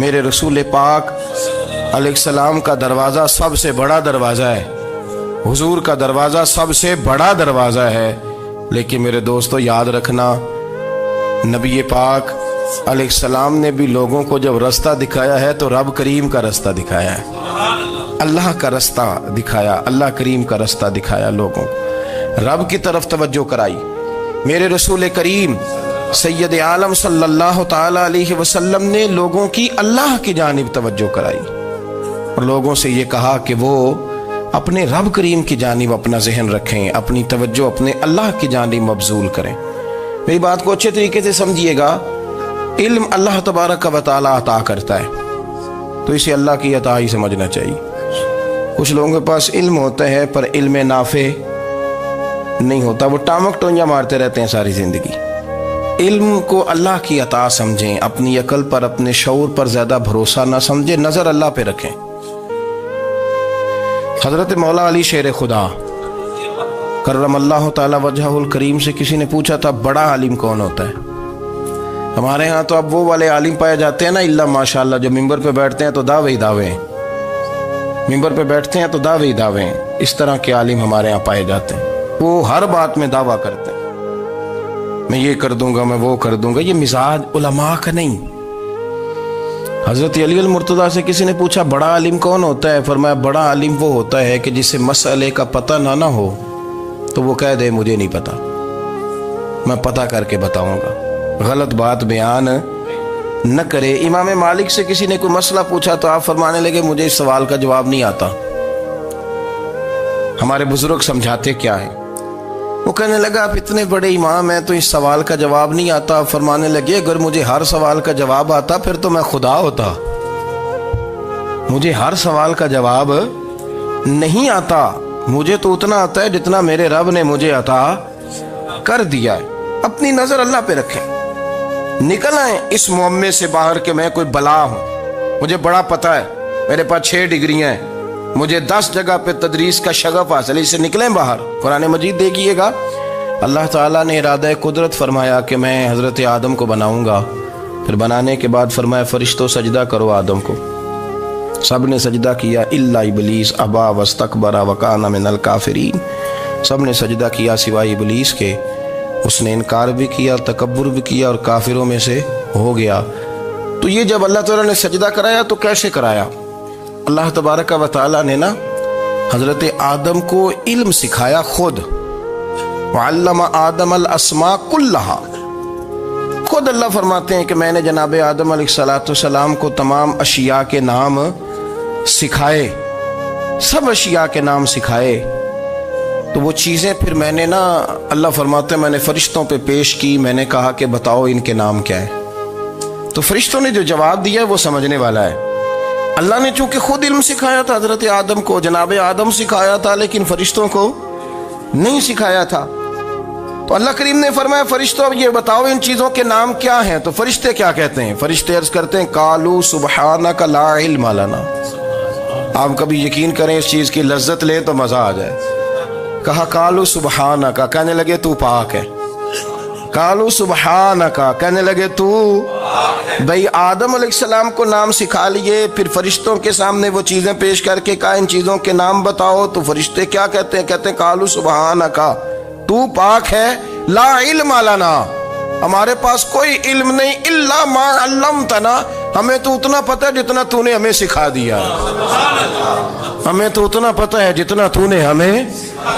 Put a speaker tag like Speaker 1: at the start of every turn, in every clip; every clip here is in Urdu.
Speaker 1: میرے رسول پاک علیہ السلام کا دروازہ سب سے بڑا دروازہ ہے، حضور کا دروازہ سب سے بڑا دروازہ ہے، لیکن میرے دوستو یاد رکھنا، نبی پاک علیہ السلام نے بھی لوگوں کو جب رستہ دکھایا ہے تو رب کریم کا رستہ دکھایا ہے، اللہ کا رستہ دکھایا، اللہ کریم کا رستہ دکھایا، لوگوں رب کی طرف توجہ کرائی۔ میرے رسول کریم سید عالم صلی اللہ تعالی علیہ وسلم نے لوگوں کی اللہ کی جانب توجہ کرائی اور لوگوں سے یہ کہا کہ وہ اپنے رب کریم کی جانب اپنا ذہن رکھیں، اپنی توجہ اپنے اللہ کی جانب مبذول کریں۔ میری بات کو اچھے طریقے سے سمجھیے گا، علم اللہ تبارک و تعالی عطا کرتا ہے تو اسے اللہ کی عطا ہی سمجھنا چاہیے۔ کچھ لوگوں کے پاس علم ہوتا ہے پر علم نافع نہیں ہوتا، وہ ٹامک ٹونجا مارتے رہتے ہیں ساری زندگی۔ علم کو اللہ کی عطا سمجھیں، اپنی عقل پر اپنے شعور پر زیادہ بھروسہ نہ سمجھیں، نظر اللہ پہ رکھیں۔ حضرت مولا علی شیر خدا کرم اللہ تعالی وجہہ الکریم سے کسی نے پوچھا تھا بڑا عالم کون ہوتا ہے؟ ہمارے ہاں تو اب وہ والے عالم پائے جاتے ہیں نا اللہ ماشاءاللہ، جو ممبر پہ بیٹھتے ہیں تو دعوے ہی دعوے ہیں، ممبر پہ بیٹھتے ہیں تو دعوے ہی دعوے ہیں، اس طرح کے عالم ہمارے ہاں پائے جاتے ہیں۔ وہ ہر بات میں دعویٰ کرتے ہیں، میں یہ کر دوں گا، میں وہ کر دوں گا۔ یہ مزاج علماء کا نہیں۔ حضرت علی المرتضیٰ سے کسی نے پوچھا بڑا عالم کون ہوتا ہے؟ فرمایا بڑا عالم وہ ہوتا ہے کہ جسے مسئلے کا پتہ نہ ہو تو وہ کہہ دے مجھے نہیں پتا، میں پتہ کر کے بتاؤں گا، غلط بات بیان نہ کرے۔ امام مالک سے کسی نے کوئی مسئلہ پوچھا تو آپ فرمانے لگے مجھے اس سوال کا جواب نہیں آتا، ہمارے بزرگ سمجھاتے کیا ہے؟ وہ کہنے لگا آپ اتنے بڑے امام ہیں تو اس سوال کا جواب نہیں آتا۔ فرمانے لگے اگر مجھے ہر سوال کا جواب آتا پھر تو میں خدا ہوتا، مجھے ہر سوال کا جواب نہیں آتا، مجھے تو اتنا آتا ہے جتنا میرے رب نے مجھے عطا کر دیا ہے۔ اپنی نظر اللہ پہ رکھیں، نکل آئیں اس معمے سے باہر کہ میں کوئی بلا ہوں، مجھے بڑا پتہ ہے، میرے پاس 6 ڈگریاں ہیں، مجھے 10 جگہ پہ تدریس کا شغف حاصل ہے، اس سے نکلیں باہر۔ قرآن مجید دیکھیے گا، اللہ تعالیٰ نے ارادہ قدرت فرمایا کہ میں حضرت آدم کو بناؤں گا، پھر بنانے کے بعد فرمایا فرشتوں سجدہ کرو آدم کو، سب نے سجدہ کیا الا ابلیس ابا واستکبر وکان من الکافرین، سب نے سجدہ کیا سوائے ابلیس کے، اس نے انکار بھی کیا، تکبر بھی کیا اور کافروں میں سے ہو گیا۔ تو یہ جب اللہ تعالیٰ نے سجدہ کرایا تو کیسے کرایا؟ اللہ تبارک و تعالیٰ نے نا حضرت آدم کو علم سکھایا خود، وعلم آدم الاسماء کلہا، خود اللہ فرماتے ہیں کہ میں نے جناب آدم علیہ السلام کو تمام اشیاء کے نام سکھائے، سب اشیاء کے نام سکھائے۔ تو وہ چیزیں پھر میں نے نا، اللہ فرماتے ہیں میں نے فرشتوں پہ پیش کی، میں نے کہا کہ بتاؤ ان کے نام کیا ہے، تو فرشتوں نے جو جواب دیا وہ سمجھنے والا ہے۔ اللہ نے چونکہ خود علم سکھایا تھا حضرت آدم کو، جناب آدم سکھایا تھا لیکن فرشتوں کو نہیں سکھایا تھا، تو اللہ کریم نے فرمایا فرشتوں اب یہ بتاؤ ان چیزوں کے نام کیا ہیں؟ تو فرشتے کیا کہتے ہیں؟ فرشتے عرض کرتے ہیں قالوا سبحانک لا علم لنا۔ آپ کبھی یقین کریں اس چیز کی لذت لیں تو مزہ آ جائے۔ کہا قالوا سبحانک، کہنے لگے تو پاک ہے، قالوا سبحانک، کہنے لگے تو بھئی آدم علیہ السلام کو نام سکھا لیے، پھر فرشتوں کے سامنے وہ چیزیں پیش کر کے کہا ان چیزوں کے نام بتاؤ، تو فرشتے کیا کہتے ہیں؟ کہتے ہیں قالوا سبحانک، تو پاک ہے، لا علم لنا، ہمارے پاس کوئی علم نہیں، الا ما علمتنا، ہمیں تو اتنا پتہ ہے جتنا تو نے ہمیں سکھا دیا، ہمیں تو اتنا پتہ ہے جتنا تو نے ہمیں،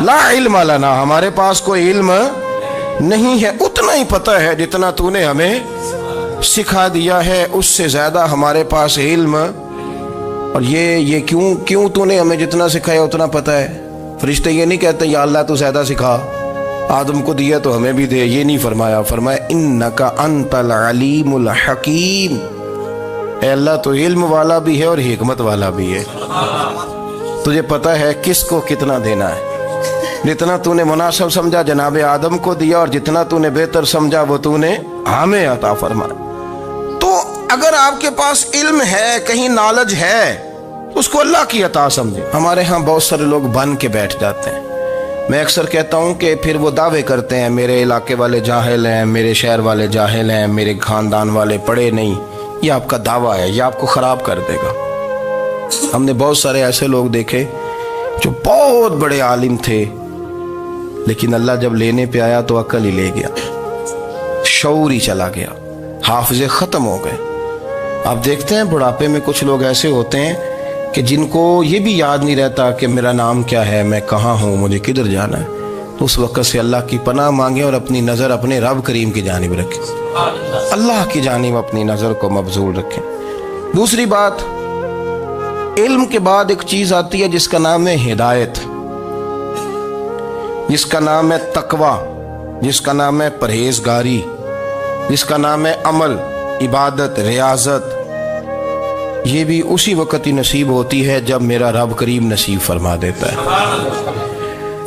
Speaker 1: لا علم لنا، ہمارے پاس کوئی علم نہیں ہے، اتنا ہی پتہ ہے جتنا تو نے ہمیں سکھا دیا ہے، اس سے زیادہ ہمارے پاس علم۔ اور یہ کیوں تو نے ہمیں جتنا سکھایا اتنا پتہ ہے؟ فرشتے یہ نہیں کہتے یا اللہ تو زیادہ سکھا، آدم کو دیا تو ہمیں بھی دے، یہ نہیں فرمایا، فرمایا انک انت العلیم الحکیم، اے اللہ تو علم والا بھی ہے اور حکمت والا بھی ہے، تجھے پتہ ہے کس کو کتنا دینا ہے، جتنا تو نے مناسب سمجھا جناب آدم کو دیا اور جتنا تو نے بہتر سمجھا وہ تو نے ہمیں عطا فرمایا۔ تو اگر آپ کے پاس علم ہے، کہیں نالج ہے، اس کو اللہ کی عطا سمجھے۔ ہمارے ہاں بہت سارے لوگ بن کے بیٹھ جاتے ہیں، میں اکثر کہتا ہوں کہ پھر وہ دعوے کرتے ہیں میرے علاقے والے جاہل ہیں، میرے شہر والے جاہل ہیں، میرے خاندان والے پڑھے نہیں، یہ آپ کا دعویٰ ہے، یہ آپ کو خراب کر دے گا۔ ہم نے بہت سارے ایسے لوگ دیکھے جو بہت بڑے عالم تھے، لیکن اللہ جب لینے پہ آیا تو عقل ہی لے گیا، شعور ہی چلا گیا، حافظے ختم ہو گئے۔ آپ دیکھتے ہیں بڑھاپے میں کچھ لوگ ایسے ہوتے ہیں کہ جن کو یہ بھی یاد نہیں رہتا کہ میرا نام کیا ہے، میں کہاں ہوں، مجھے کدھر جانا ہے۔ تو اس وقت سے اللہ کی پناہ مانگیں اور اپنی نظر اپنے رب کریم کی جانب رکھیں، اللہ کی جانب اپنی نظر کو مبذول رکھیں۔ دوسری بات، علم کے بعد ایک چیز آتی ہے جس کا نام ہے ہدایت، جس کا نام ہے تقوی، جس کا نام ہے پرہیزگاری، جس کا نام ہے عمل، عبادت، ریاضت۔ یہ بھی اسی وقت ہی نصیب ہوتی ہے جب میرا رب کریم نصیب فرما دیتا ہے۔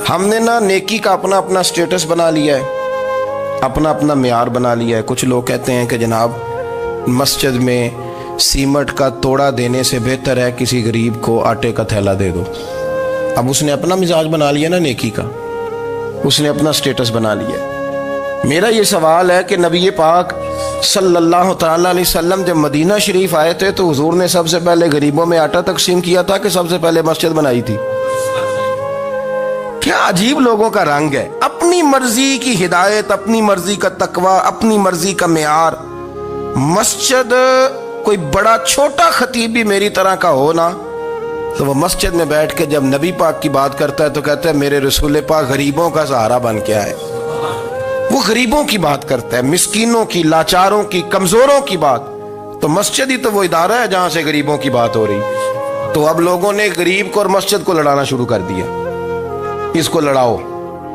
Speaker 1: ہم نے نا نیکی کا اپنا اپنا سٹیٹس بنا لیا ہے، اپنا اپنا معیار بنا لیا ہے۔ کچھ لوگ کہتے ہیں کہ جناب مسجد میں سیمٹ کا توڑا دینے سے بہتر ہے کسی غریب کو آٹے کا تھیلا دے دو۔ اب اس نے اپنا مزاج بنا لیا نا نیکی کا، اس نے اپنا سٹیٹس بنا لیا۔ میرا یہ سوال ہے کہ نبی پاک صلی اللہ تعالیٰ علیہ وسلم جب مدینہ شریف آئے تھے تو حضور نے سب سے پہلے غریبوں میں آٹا تقسیم کیا تھا کہ سب سے پہلے مسجد بنائی تھی؟ کیا عجیب لوگوں کا رنگ ہے، اپنی مرضی کی ہدایت، اپنی مرضی کا تقوی، اپنی مرضی کا معیار۔ مسجد کوئی بڑا چھوٹا خطیب بھی میری طرح کا ہو نا تو وہ مسجد میں بیٹھ کے جب نبی پاک کی بات کرتا ہے تو کہتا ہے میرے رسول پاک غریبوں کا سہارا بن کے آئے۔ وہ غریبوں کی بات کرتا ہے، مسکینوں کی، لاچاروں کی، کمزوروں کی بات۔ تو مسجد ہی تو وہ ادارہ ہے جہاں سے غریبوں کی بات ہو رہی۔ تو اب لوگوں نے غریب کو اور مسجد کو لڑانا شروع کر دیا، اس کو لڑاؤ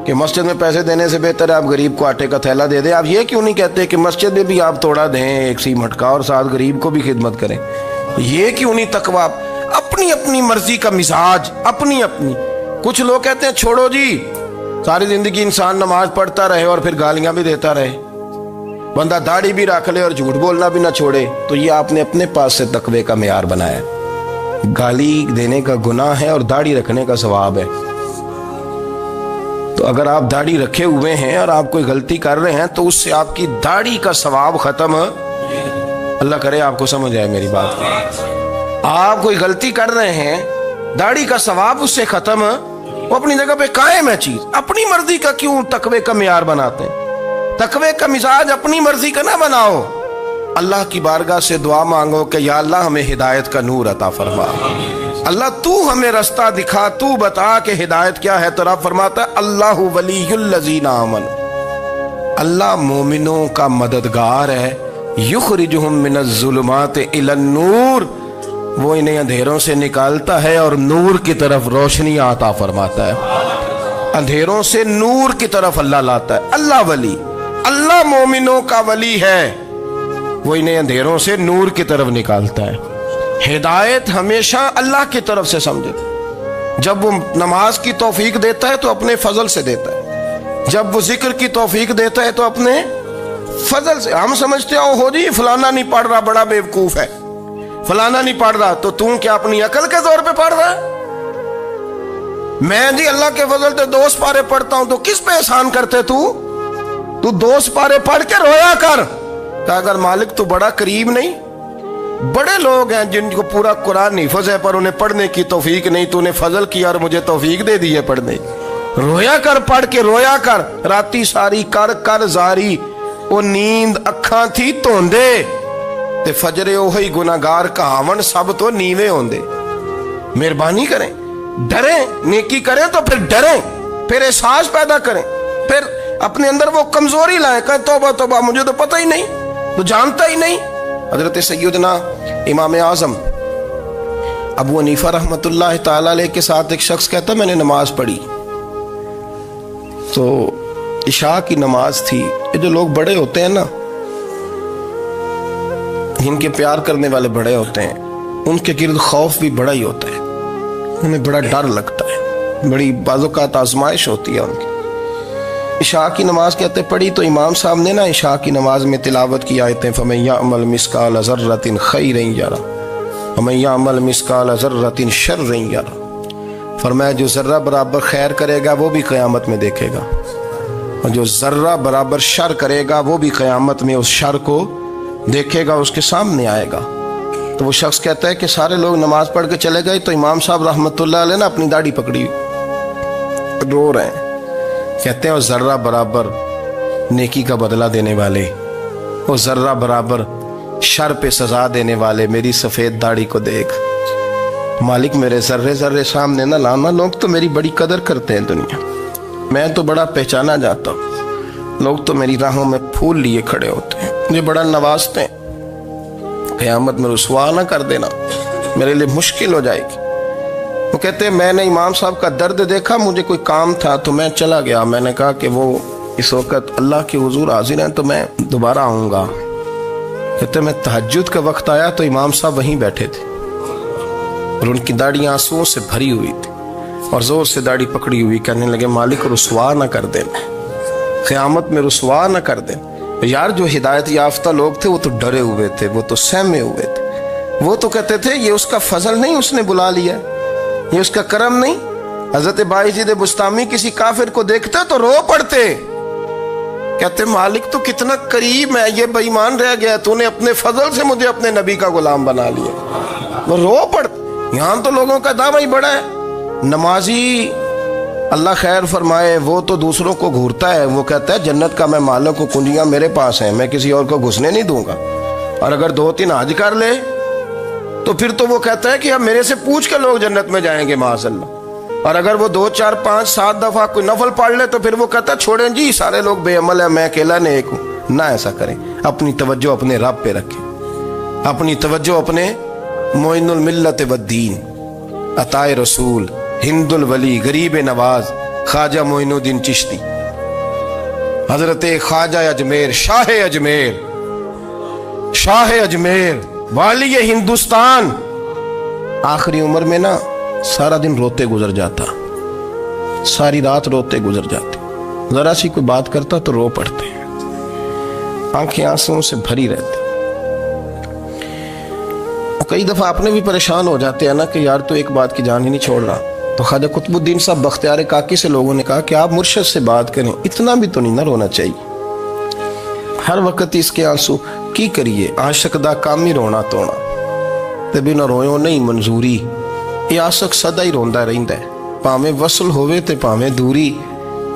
Speaker 1: کہ مسجد میں پیسے دینے سے بہتر ہے آپ غریب کو آٹے کا تھیلا دے دیں۔ آپ یہ کیوں نہیں کہتے کہ مسجد میں بھی آپ توڑا دیں ایک سیمٹ کا اور ساتھ غریب کو بھی خدمت کریں؟ یہ کیوں نہیں تقویٰ؟ اپنی اپنی مرضی کا مزاج، اپنی اپنی۔ کچھ لوگ کہتے ہیں چھوڑو جی، ساری زندگی انسان نماز پڑھتا رہے اور پھر گالیاں بھی دیتا رہے، بندہ داڑھی بھی رکھ لے اور جھوٹ بولنا بھی نہ چھوڑے۔ تو یہ آپ نے اپنے پاس سے تقوی کا معیار بنایا۔ گالی دینے کا گناہ ہے اور داڑھی رکھنے کا ثواب ہے۔ تو اگر آپ داڑھی رکھے ہوئے ہیں اور آپ کوئی غلطی کر رہے ہیں تو اس سے آپ کی داڑھی کا ثواب ختم، اللہ کرے آپ کو سمجھ آئے میری بات۔ آپ کوئی غلطی کر رہے ہیں، داڑھی کا ثواب اس سے ختم، وہ اپنی جگہ پہ قائم ہے چیز۔ اپنی مرضی کا کیوں تقوی کا معیار بناتے ہیں؟ تقوی کا مزاج اپنی مرضی کا نہ بناؤ۔ اللہ کی بارگاہ سے دعا مانگو کہ یا اللہ ہمیں ہدایت کا نور عطا فرما، اللہ تو ہمیں رستہ دکھا، تو بتا کہ ہدایت کیا ہے۔ تو رب فرماتا ہے اللہ ولی الذین آمنوا، اللہ مومنوں کا مددگار ہے، یخرجہم من الظلمات الی النور، وہ انہیں اندھیروں سے نکالتا ہے اور نور کی طرف روشنی عطا فرماتا ہے۔ اندھیروں سے نور کی طرف اللہ لاتا ہے۔ اللہ ولی، اللہ مومنوں کا ولی ہے، وہ انہیں اندھیروں سے نور کی طرف نکالتا ہے۔ ہدایت ہمیشہ اللہ کی طرف سے سمجھے۔ جب وہ نماز کی توفیق دیتا ہے تو اپنے فضل سے دیتا ہے، جب وہ ذکر کی توفیق دیتا ہے تو اپنے فضل سے۔ ہم سمجھتے ہو جی فلانا نہیں پڑھ رہا بڑا بیوقوف ہے، فلانا نہیں پڑھ رہا، تو تم کیا اپنی عقل کے زور پہ پڑھ رہا ہے؟ میں جی اللہ کے فضل سے 2 سپارے پڑھتا ہوں، تو کس پہ احسان کرتے تو 2 سپارے پڑھ کے رویا کر کہ اگر مالک تو بڑا قریب نہیں۔ بڑے لوگ ہیں جن کو پورا قرآن حفظ ہے پر انہیں پڑھنے کی توفیق نہیں، تو انہیں فضل کیا اور مجھے توفیق دے دی ہے پڑھنے۔ رویا کر، پڑھ کے رویا کر، راتی ساری کر کر زاری، وہ نیند اکھاں تھی توندے تے فجرے اوہی گناہگار کہاون سب تو نیوے ہوندے۔ مہربانی کریں، ڈریں، نیکی کریں تو پھر ڈریں، پھر احساس پیدا کریں، پھر اپنے اندر وہ کمزوری لائیں کہ توبہ توبہ مجھے تو پتہ ہی نہیں، تو جانتا ہی نہیں۔ حضرت سیدنا امام اعظم ابو حنیفہ رحمۃ اللہ تعالی علیہ کے ساتھ ایک شخص کہتا میں نے نماز پڑھی تو عشاء کی نماز تھی۔ یہ جو لوگ بڑے ہوتے ہیں نا، جن کے پیار کرنے والے بڑے ہوتے ہیں، ان کے گرد خوف بھی بڑا ہی ہوتا ہے، انہیں بڑا ڈر لگتا ہے، بڑی بعض اوقات آزمائش ہوتی ہے ان کی۔ عشاء کی نماز کہتے پڑھی تو امام صاحب نے نا عشاء کی نماز میں تلاوت کی آیتیں فَمَن يَعْمَلْ مِثْقَالَ ذَرَّةٍ خَيْرًا يَرَهُ وَمَن يَعْمَلْ مِثْقَالَ ذَرَّةٍ شَرًّا يَرَهُ، فرمایا جو ذرہ برابر خیر کرے گا وہ بھی قیامت میں دیکھے گا، اور جو ذرہ برابر شر کرے گا وہ بھی قیامت میں اس شر کو دیکھے گا اس کے سامنے آئے گا. تو وہ شخص کہتا ہے کہ سارے لوگ نماز پڑھ کے چلے گئے تو امام صاحب رحمۃ اللہ علیہ نے اپنی داڑھی پکڑی رو رہے ہیں. کہتے ہیں وہ ذرہ برابر نیکی کا بدلہ دینے والے، وہ ذرہ برابر شر پہ سزا دینے والے میری سفید داڑھی کو دیکھ. مالک میرے ذرے ذرے سامنے نہ لانا، لوگ تو میری بڑی قدر کرتے ہیں دنیا، میں تو بڑا پہچانا جاتا ہوں، لوگ تو میری راہوں میں پھول لیے کھڑے ہوتے ہیں، مجھے بڑا نوازتے ہیں. قیامت میں رسوا نہ کر دینا، میرے لیے مشکل ہو جائے گی. وہ کہتے ہیں میں نے امام صاحب کا درد دیکھا، مجھے کوئی کام تھا تو میں چلا گیا. میں نے کہا کہ وہ اس وقت اللہ کے حضور حاضر ہیں تو میں دوبارہ آؤں گا. کہتے ہیں میں تہجد کا وقت آیا تو امام صاحب وہیں بیٹھے تھے اور ان کی داڑھی آنسوؤں سے بھری ہوئی تھی اور زور سے داڑھی پکڑی ہوئی. کہنے لگے مالک رسوا نہ کر دینا، قیامت میں رسوا نہ کر دینا. یار جو ہدایت یافتہ لوگ تھے وہ تو ڈرے ہوئے تھے، وہ تو سہمے ہوئے تھے، وہ تو کہتے تھے یہ اس کا فضل نہیں، اس نے بلا لیا، یہ اس کا کرم نہیں. حضرت باعزید بستامی کسی کافر کو دیکھتے تو رو پڑتے، کہتے مالک تو کتنا قریب ہے، یہ بے ایمان رہ گیا، تو نے اپنے فضل سے مجھے اپنے نبی کا غلام بنا لیا. وہ رو پڑتے. یہاں تو لوگوں کا دعویٰ ہی بڑا ہے. نمازی اللہ خیر فرمائے وہ تو دوسروں کو گھورتا ہے، وہ کہتا ہے جنت کا میں مالک ہوں، کنجیاں میرے پاس ہیں، میں کسی اور کو گھسنے نہیں دوں گا. اور اگر 2-3 حج کر لے تو پھر تو وہ کہتا ہے کہ اب میرے سے پوچھ کے لوگ جنت میں جائیں گے معاذ اللہ. اور اگر وہ 2 4 5 7 دفعہ کوئی نفل پڑھ لے تو پھر وہ کہتا ہے چھوڑیں جی سارے لوگ بے عمل ہیں، میں اکیلا نیک ہوں. نہ ایسا کریں، اپنی توجہ اپنے رب پہ رکھیں، اپنی توجہ اپنے معین الملت والدین، عطائے رسول، ہند الولی، غریب نواز، خواجہ معین الدین چشتی، حضرت خواجہ اجمیر، شاہ اجمیر، والی ہندوستان. آخری عمر میں نا سارا دن روتے گزر جاتا، ساری رات روتے گزر جاتے، ذرا سی کوئی بات کرتا تو رو پڑتے، آنکھیں آنسوں سے بھری رہتی. کئی دفعہ اپنے بھی پریشان ہو جاتے ہیں نا کہ یار تو ایک بات کی جان ہی نہیں چھوڑ رہا. تو خواجہ قطب الدین صاحب بختیار کاکی سے لوگوں نے کہا کہ آپ مرشد سے بات کریں، اتنا بھی تو نہیں نہ رونا چاہیے، ہر وقت اس کے آنسو کی کریے. عاشق دا کام ہی رونا تونا تے بنا رویوں نہیں منظوری. یہ عاشق سدا ہی روندا رہندا ہے، پاویں وصل ہوئے تے پاویں دوری.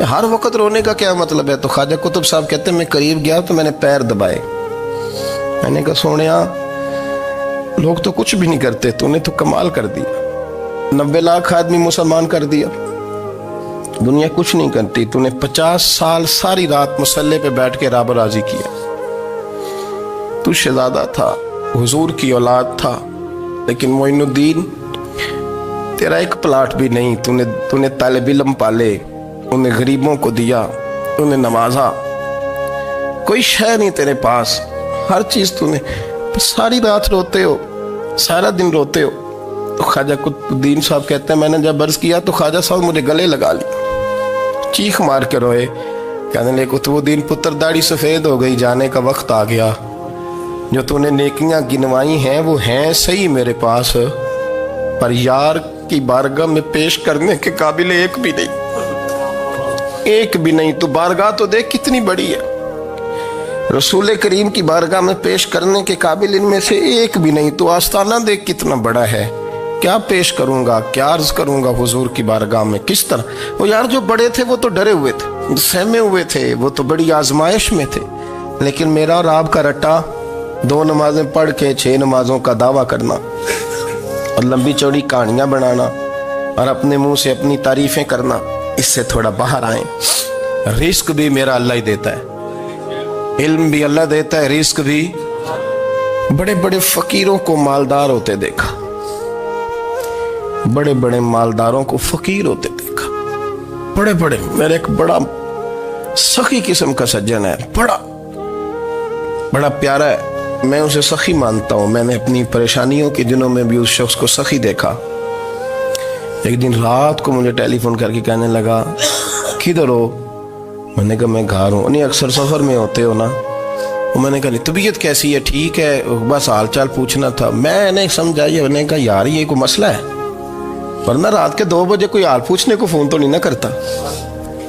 Speaker 1: ہر وقت رونے کا کیا مطلب ہے؟ تو خواجہ قطب صاحب کہتے ہیں میں قریب گیا تو میں نے پیر دبائے، میں نے کہا سونیا لوگ تو کچھ بھی نہیں کرتے، تو نے تو کمال کر دیا، 90 لاکھ آدمی مسلمان کر دیا، دنیا کچھ نہیں کرتی، تو نے 50 سال ساری رات مصلے پہ بیٹھ کے رب راضی کیا. تو شہزادہ تھا، حضور کی اولاد تھا، لیکن معین الدین تیرا ایک پلاٹ بھی نہیں، تو نے طالب علم پالے، انہیں غریبوں کو دیا، انہیں نوازا، کوئی شے نہیں تیرے پاس، ہر چیز تو نے، ساری رات روتے ہو، سارا دن روتے ہو. تو خواجہ قطب الدین صاحب کہتے ہیں میں نے جب عرض کیا تو خواجہ صاحب مجھے گلے لگا لیا، چیخ مار کے روئے، کہنے لے قطب الدین پتر داڑھی سفید ہو گئی، جانے کا وقت آ گیا، جو تو نے نیکیاں گنوائی ہیں وہ ہیں صحیح میرے پاس، پر یار کی بارگاہ میں پیش کرنے کے قابل ایک بھی نہیں. تو بارگاہ تو دیکھ کتنی بڑی ہے، رسول کریم کی بارگاہ میں پیش کرنے کے قابل ان میں سے ایک بھی نہیں. تو آستانہ دیکھ کتنا بڑا ہے، کیا پیش کروں گا، کیا عرض کروں گا حضور کی بارگاہ میں، کس طرح. وہ یار جو بڑے تھے وہ تو ڈرے ہوئے تھے، سہمے ہوئے تھے، وہ تو بڑی آزمائش میں تھے، لیکن میرا اور آپ کا رٹا 2 نمازیں پڑھ کے 6 نمازوں کا دعویٰ کرنا اور لمبی چوڑی کہانیاں بنانا اور اپنے منہ سے اپنی تعریفیں کرنا، اس سے تھوڑا باہر آئیں. رزق بھی میرا اللہ ہی دیتا ہے، علم بھی اللہ دیتا ہے، رزق بھی. بڑے بڑے فقیروں کو مالدار ہوتے دیکھا، بڑے بڑے مالداروں کو فقیر ہوتے دیکھا، بڑے بڑے. میرے ایک بڑا سخی قسم کا سجن ہے، بڑا پیارا ہے، میں اسے سخی مانتا ہوں. میں نے اپنی پریشانیوں کے دنوں میں بھی اس شخص کو سخی دیکھا. ایک دن رات کو مجھے ٹیلی فون کر کے کہنے لگا کدھر ہو؟ میں نے کہا میں گھر ہوں. نہیں اکثر سفر میں ہوتے ہو نا؟ میں نے کہا طبیعت کیسی ہے؟ ٹھیک ہے، بس حال چال پوچھنا تھا. میں نے سمجھائی، میں نے کہا یار یہ کوئی مسئلہ ہے، ورنہ رات کے 2 بجے کوئی حال پوچھنے کو فون تو نہیں نہ کرتا.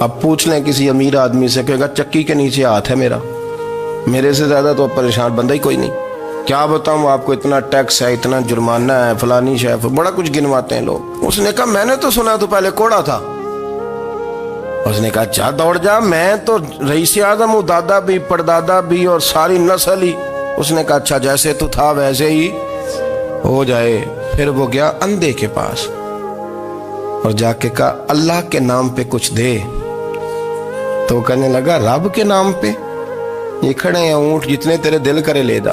Speaker 1: اب پوچھ لیں کسی امیر آدمی سے، کہے گا چکی کے نیچے ہاتھ ہے میرا، میرے سے زیادہ تو پریشان بندہ ہی کوئی نہیں۔ کیا بتاؤں آپ کو، اتنا ٹیکس ہے، اتنا جرمانہ ہے، فلانی شے، بڑا کچھ گنواتے ہیں لوگ۔ اس نے کہا میں نے تو سنا تو پہلے کوڑا تھا۔ اس نے کہا جا دوڑ جا، میں تو رئیس اعظم ہوں، دادا بھی پردادا بھی اور ساری نسل ہی۔ اس نے کہا اچھا جیسے تو تھا ویسے ہی ہو جائے۔ پھر وہ گیا اندھے کے پاس اور جا کے کہا اللہ کے نام پہ کچھ دے۔ تو کہنے لگا رب کے نام پہ؟ یہ کھڑے ہیں اونٹ جتنے تیرے دل کرے لے دا۔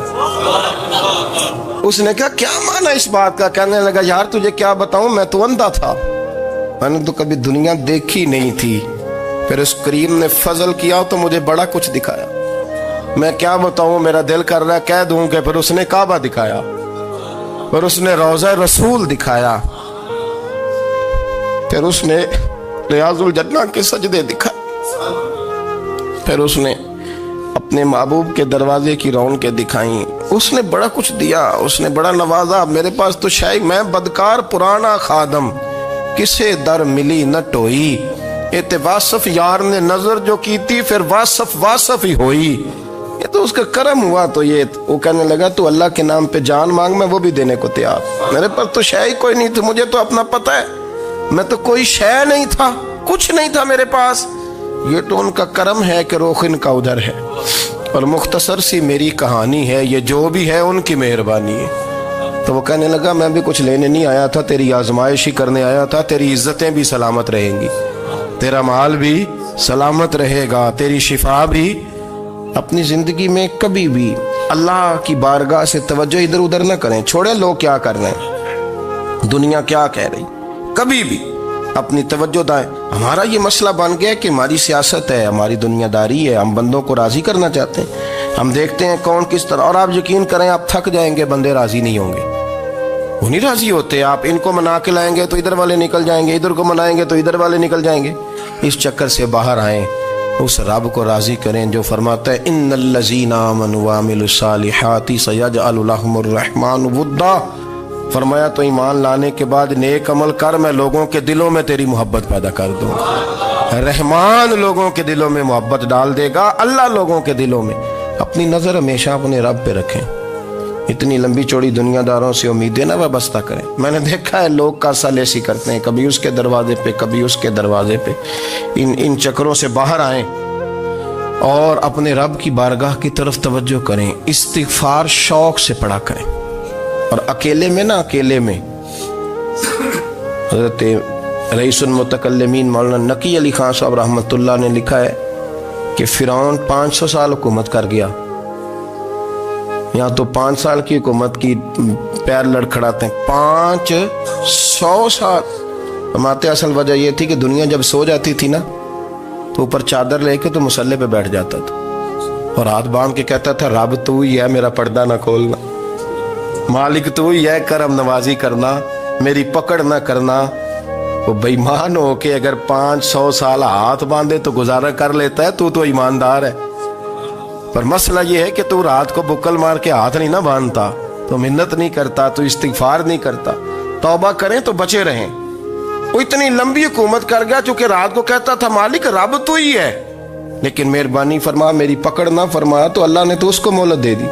Speaker 1: اس نے کہا کیا معنی اس بات کا؟ کہنے لگا یار تجھے کیا بتاؤں، میں تو اندھا تھا، میں نے تو کبھی دنیا دیکھی نہیں تھی، پھر اس کریم نے فضل کیا تو مجھے بڑا کچھ دکھایا۔ میں کیا بتاؤں، میرا دل کر رہا ہے کہہ دوں کہ پھر اس نے کعبہ دکھایا، پھر اس نے روضہ رسول دکھایا، پھر اس نے ریاض الجنہ کے سجدے دکھائے، پھر اس نے اپنے محبوب کے دروازے کی رونقیں دکھائیں۔ اس نے بڑا کچھ دیا، اس نے بڑا نوازا۔ میرے پاس تو شاید میں بدکار پرانا خادم، کسے در ملی نہ ٹوئی، ایت واصف یار نے نظر جو کی تھی، پھر واصف ہی ہوئی۔ یہ تو اس کا کرم ہوا۔ تو یہ وہ کہنے لگا تو اللہ کے نام پہ جان مانگ، میں وہ بھی دینے کو تیار۔ میرے پاس تو شے کوئی نہیں تھی، مجھے تو اپنا پتہ ہے، میں تو کوئی شے نہیں تھا، کچھ نہیں تھا میرے پاس۔ یہ تو ان کا کرم ہے کہ رخ ان کا ادھر ہے، اور مختصر سی میری کہانی ہے، یہ جو بھی ہے ان کی مہربانی ہے۔ تو وہ کہنے لگا میں بھی کچھ لینے نہیں آیا تھا، تیری آزمائش ہی کرنے آیا تھا، تیری عزتیں بھی سلامت رہیں گی، تیرا مال بھی سلامت رہے گا، تیری شفا بھی۔ اپنی زندگی میں کبھی بھی اللہ کی بارگاہ سے توجہ ادھر ادھر نہ کریں، چھوڑیں لوگ کیا کر رہے ہیں، دنیا کیا کہہ رہی، کبھی بھی اپنی توجہ دائیں۔ ہمارا یہ مسئلہ بن گیا کہ ہماری سیاست ہے، ہماری دنیا داری ہے، ہم بندوں کو راضی کرنا چاہتے ہیں، ہم دیکھتے ہیں کون کس طرح، اور آپ یقین کریں آپ تھک جائیں گے، بندے راضی نہیں ہوں گے، وہ نہیں راضی ہوتے۔ آپ ان کو منا کے لائیں گے تو ادھر والے نکل جائیں گے، ادھر کو منائیں گے تو ادھر والے نکل جائیں گے۔ اس چکر سے باہر آئیں، اس رب کو راضی کریں جو فرماتا ہے ان الذین آمنوا وعملوا الصالحات سیجعل لهم الرحمن ودا۔ فرمایا تو ایمان لانے کے بعد نیک عمل کر، میں لوگوں کے دلوں میں تیری محبت پیدا کر دوں گا۔ رحمان لوگوں کے دلوں میں محبت ڈال دے گا، اللہ لوگوں کے دلوں میں۔ اپنی نظر ہمیشہ اپنے رب پہ رکھیں، اتنی لمبی چوڑی دنیا داروں سے امیدیں نہ وابستہ کریں۔ میں نے دیکھا ہے لوگ کاسا لیسی کرتے ہیں، کبھی اس کے دروازے پہ کبھی اس کے دروازے پہ۔ ان چکروں سے باہر آئیں اور اپنے رب کی بارگاہ کی طرف توجہ کریں، استغفار شوق سے پڑھا کریں، اور اکیلے میں نہ، اکیلے میں۔ حضرت رئیس المتکلمین مولانا نقی علی خان صاحب رحمۃ اللہ نے لکھا ہے کہ فرعون 500 سال حکومت کر گیا، یہاں تو 5 سال کی حکومت کی پیر لڑکھڑاتے ہیں، 500 سال۔ ہمارے اصل وجہ یہ تھی کہ دنیا جب سو جاتی تھی نا تو اوپر چادر لے کے تو مسلح پہ بیٹھ جاتا تھا اور ہاتھ باندھ کے کہتا تھا رب تو ہی ہے، میرا پردہ نہ کھولنا، مالک تو ہی ہے، کرم نوازی کرنا، میری پکڑ نہ کرنا۔ وہ بے ایمان ہو کے اگر 500 سال ہاتھ باندھے تو گزارا کر لیتا ہے، تو ایماندار ہے۔ پر مسئلہ یہ ہے کہ تو رات کو بکل مار کے ہاتھ نہیں نہ باندھتا، تو منت نہیں کرتا، تو استغفار نہیں کرتا۔ توبہ کریں تو بچے رہیں۔ وہ اتنی لمبی حکومت کر گیا چونکہ رات کو کہتا تھا مالک رب تو ہی ہے، لیکن مہربانی فرما، میری پکڑ نہ فرمایا تو اللہ نے تو اس کو مہلت دے دی۔